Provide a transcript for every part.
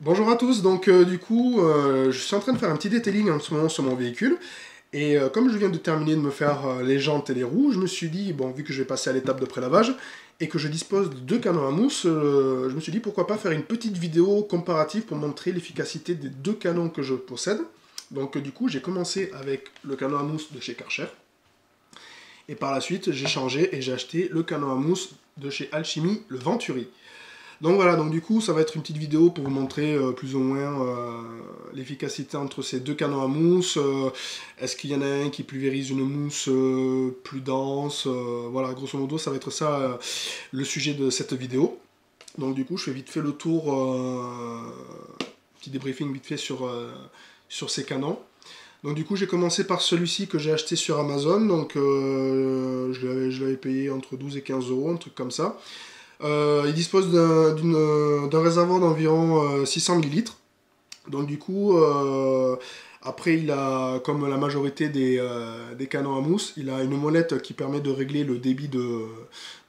Bonjour à tous, donc je suis en train de faire un petit detailing en ce moment sur mon véhicule et comme je viens de terminer de me faire les jantes et les roues, je me suis dit, bon, vu que je vais passer à l'étape de prélavage et que je dispose de deux canons à mousse, je me suis dit pourquoi pas faire une petite vidéo comparative pour montrer l'efficacité des deux canons que je possède. Donc j'ai commencé avec le canon à mousse de chez Karcher et par la suite j'ai changé et j'ai acheté le canon à mousse de chez Alchemy, le Venturi. Donc voilà, ça va être une petite vidéo pour vous montrer plus ou moins l'efficacité entre ces deux canons à mousse. Est-ce qu'il y en a un qui pulvérise une mousse plus dense, voilà, grosso modo, ça va être ça le sujet de cette vidéo. Je fais vite fait le tour, petit débriefing vite fait sur ces canons. J'ai commencé par celui-ci que j'ai acheté sur Amazon. Je l'avais payé entre 12 et 15 euros, un truc comme ça. Il dispose d'un réservoir d'environ 600 millilitres. Après, il a, comme la majorité des canons à mousse, il a une molette qui permet de régler le débit de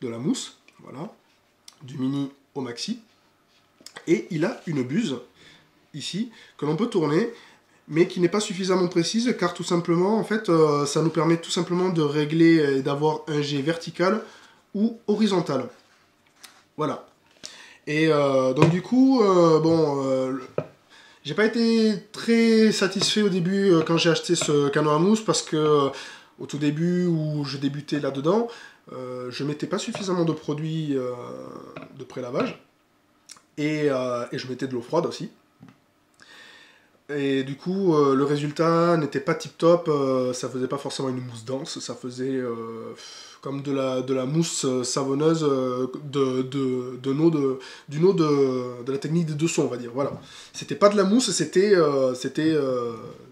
la mousse. Voilà, du mini au maxi. Et il a une buse, ici, que l'on peut tourner, mais qui n'est pas suffisamment précise, car tout simplement, en fait, ça nous permet tout simplement de régler et d'avoir un jet vertical ou horizontal. Voilà. Et j'ai pas été très satisfait au début quand j'ai acheté ce canon à mousse parce que au tout début où je débutais là-dedans, je mettais pas suffisamment de produits de prélavage et je mettais de l'eau froide aussi. Et le résultat n'était pas tip top, ça faisait pas forcément une mousse dense, ça faisait comme de la mousse savonneuse d'une eau de la technique des deux sons, on va dire. Voilà. C'était pas de la mousse, c'était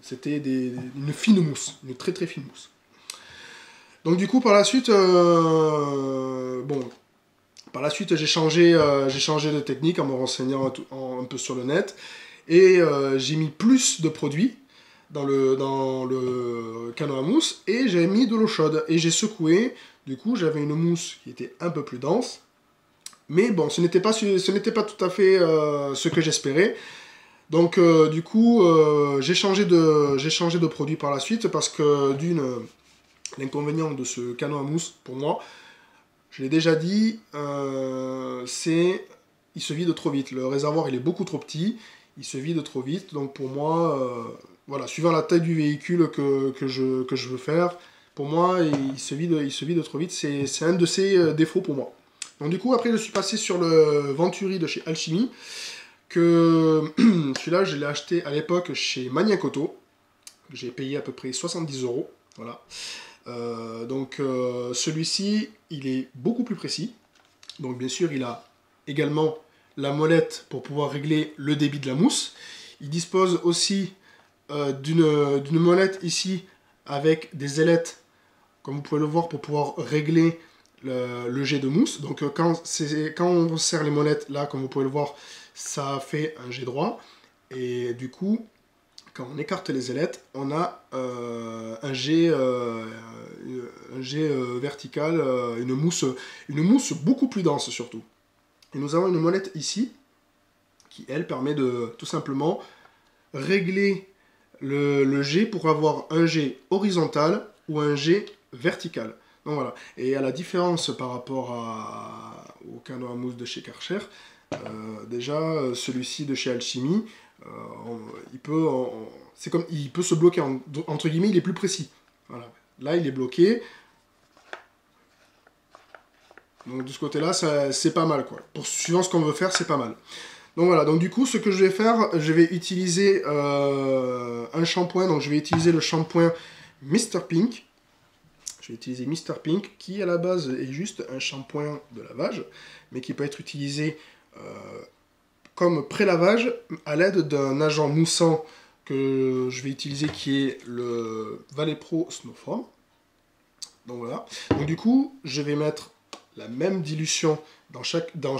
une fine mousse, une très très fine mousse. Par la suite, j'ai changé de technique en me renseignant un peu sur le net. Et j'ai mis plus de produits dans le canon à mousse et j'ai mis de l'eau chaude et j'ai secoué. J'avais une mousse qui était un peu plus dense. Mais bon, ce n'était pas tout à fait ce que j'espérais. J'ai changé de produit par la suite parce que l'inconvénient de ce canon à mousse, pour moi, je l'ai déjà dit, il se vide trop vite. Le réservoir, il est beaucoup trop petit, il se vide trop vite. Donc pour moi, voilà, suivant la taille du véhicule que je veux faire, pour moi, il se vide trop vite. C'est un de ses défauts pour moi. Après, je suis passé sur le Venturi de chez Alchemy, que celui-là, je l'ai acheté à l'époque chez Maniacoto. J'ai payé à peu près 70 euros. Voilà. Celui-ci, il est beaucoup plus précis. Donc bien sûr, il a également la molette pour pouvoir régler le débit de la mousse. Il dispose aussi d'une molette ici avec des ailettes, comme vous pouvez le voir, pour pouvoir régler le jet de mousse. Quand on serre les molettes, là, comme vous pouvez le voir, ça fait un jet droit. Et du coup, quand on écarte les ailettes, on a un jet vertical, une mousse beaucoup plus dense surtout. Et nous avons une molette ici, qui elle permet de tout simplement régler le jet pour avoir un jet horizontal ou un jet vertical. Donc voilà. Et à la différence par rapport au canon à mousse de chez Karcher, déjà celui-ci de chez Alchemy, il peut se bloquer, entre guillemets, il est plus précis. Voilà. Là, il est bloqué. Donc de ce côté-là, c'est pas mal, quoi. Suivant ce qu'on veut faire, c'est pas mal. Donc voilà, ce que je vais faire, je vais utiliser un shampoing. Donc je vais utiliser le shampoing Mr. Pink. Je vais utiliser Mr. Pink, qui à la base est juste un shampoing de lavage, mais qui peut être utilisé comme pré-lavage à l'aide d'un agent moussant que je vais utiliser, qui est le Valepro Snowform. Donc voilà. Je vais mettre la même dilution dans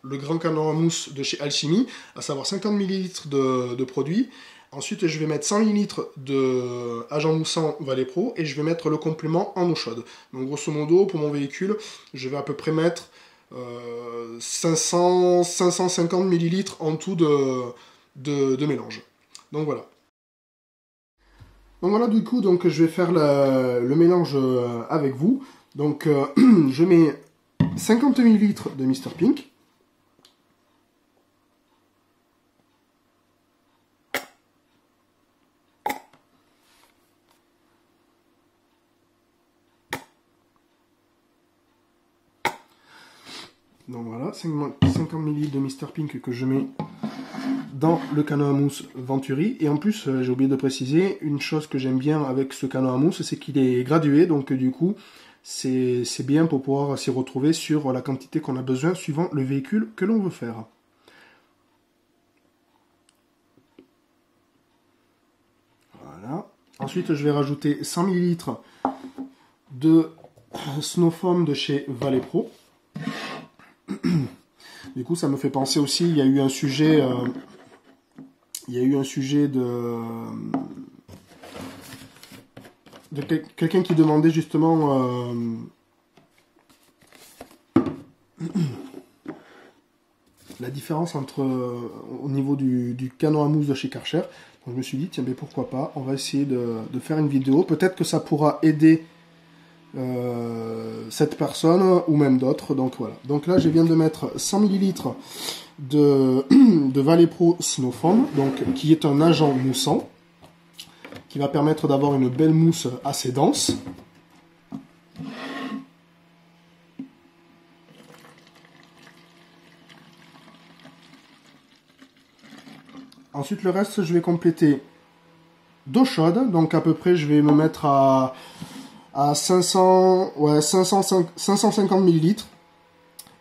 le grand canon à mousse de chez Alchemy, à savoir 50 ml de produit. Ensuite, je vais mettre 100 ml de agent moussant Valepro et je vais mettre le complément en eau chaude. Donc grosso modo, pour mon véhicule, je vais à peu près mettre 550 millilitres en tout de mélange. Donc voilà. Donc voilà, du coup, donc, je vais faire le mélange avec vous. Donc je mets 50 millilitres de Mr Pink. Donc voilà, 50 ml de Mr Pink que je mets dans le canon à mousse Venturi. Et en plus, j'ai oublié de préciser, une chose que j'aime bien avec ce canon à mousse, c'est qu'il est gradué. Donc du coup, c'est bien pour pouvoir s'y retrouver sur la quantité qu'on a besoin suivant le véhicule que l'on veut faire. Voilà. Ensuite, je vais rajouter 100 ml de Snow Foam de chez Valet Pro. Du coup, ça me fait penser aussi, il y a eu un sujet de quelqu'un qui demandait justement la différence entre au niveau du canon à mousse de chez Karcher. Donc je me suis dit, tiens, mais pourquoi pas, on va essayer de faire une vidéo. Peut-être que ça pourra aider cette personne ou même d'autres. Donc voilà. Donc là, je viens de mettre 100 ml de Valet Pro Snow Foam, donc qui est un agent moussant, qui va permettre d'avoir une belle mousse assez dense. Ensuite, le reste, je vais compléter d'eau chaude. Donc, à peu près, je vais me mettre à 550 ml.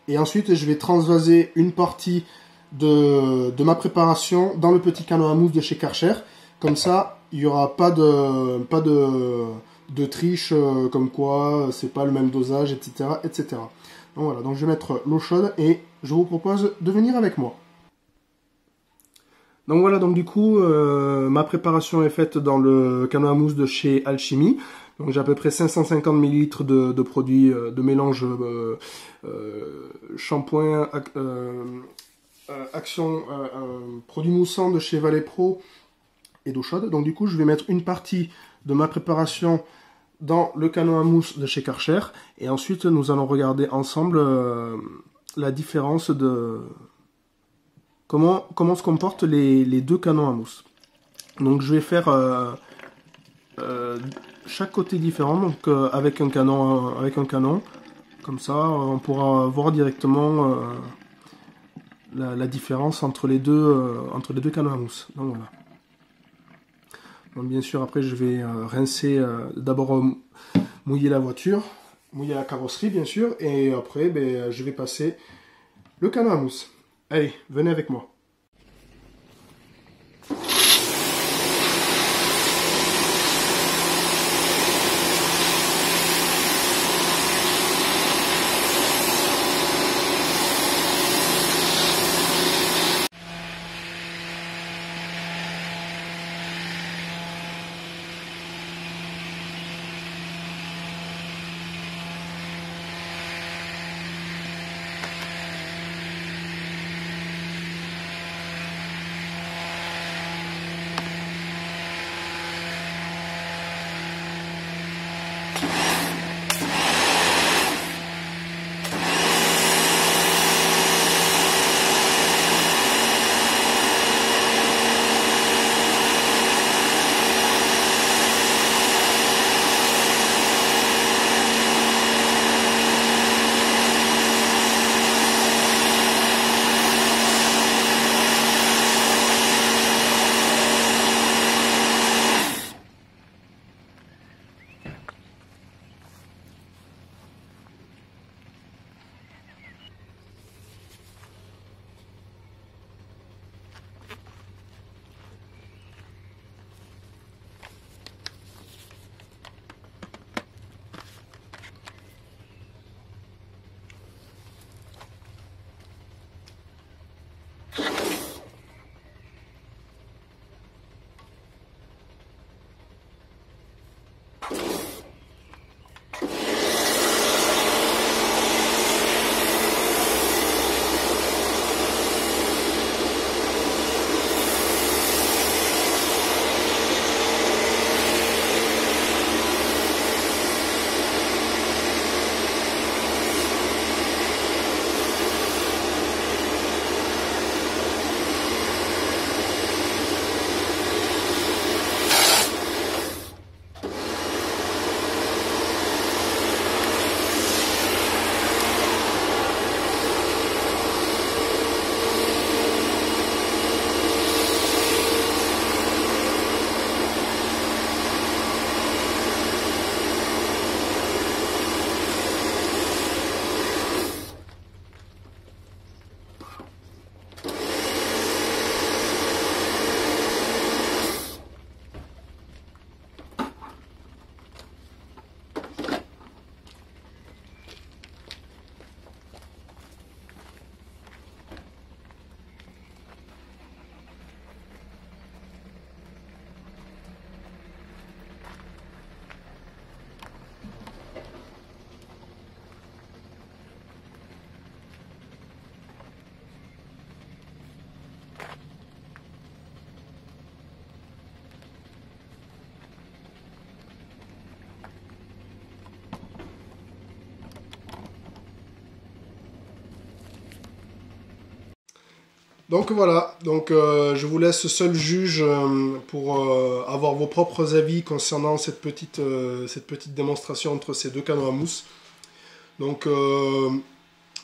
Et ensuite, je vais transvaser une partie de ma préparation dans le petit canon à mousse de chez Karcher. Comme ça, il n'y aura pas de triche, comme quoi c'est pas le même dosage, etc., etc. Donc voilà, donc je vais mettre l'eau chaude et je vous propose de venir avec moi. Donc voilà, donc du coup, ma préparation est faite dans le canon à mousse de chez Alchimie. Donc j'ai à peu près 550 ml de produits de mélange shampoing, action, produit moussant de chez Valet Pro et d'eau chaude. Donc du coup, je vais mettre une partie de ma préparation dans le canon à mousse de chez Karcher. Et ensuite, nous allons regarder ensemble la différence de comment se comportent les deux canons à mousse. Donc je vais faire chaque côté différent, donc avec un canon. Comme ça, on pourra voir directement la différence entre les deux canons à mousse. Donc voilà. Donc bien sûr, après je vais rincer, d'abord mouiller la voiture, mouiller la carrosserie bien sûr, et après je vais passer le canon à mousse. Allez, venez avec moi. Donc voilà, donc je vous laisse seul juge pour avoir vos propres avis concernant cette petite démonstration entre ces deux canons à mousse. Donc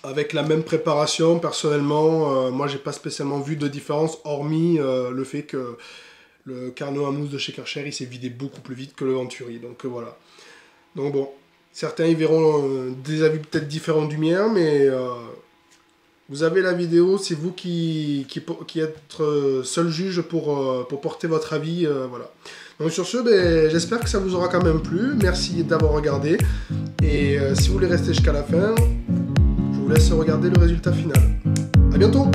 avec la même préparation, personnellement, moi j'ai pas spécialement vu de différence, hormis le fait que le canot à mousse de chez Karcher il s'est vidé beaucoup plus vite que le Venturi. Donc voilà. Donc bon, certains y verront des avis peut-être différents du mien, mais vous avez la vidéo, c'est vous qui êtes seul juge pour porter votre avis. Voilà. Donc sur ce, ben, j'espère que ça vous aura quand même plu. Merci d'avoir regardé. Et si vous voulez rester jusqu'à la fin, je vous laisse regarder le résultat final. A bientôt!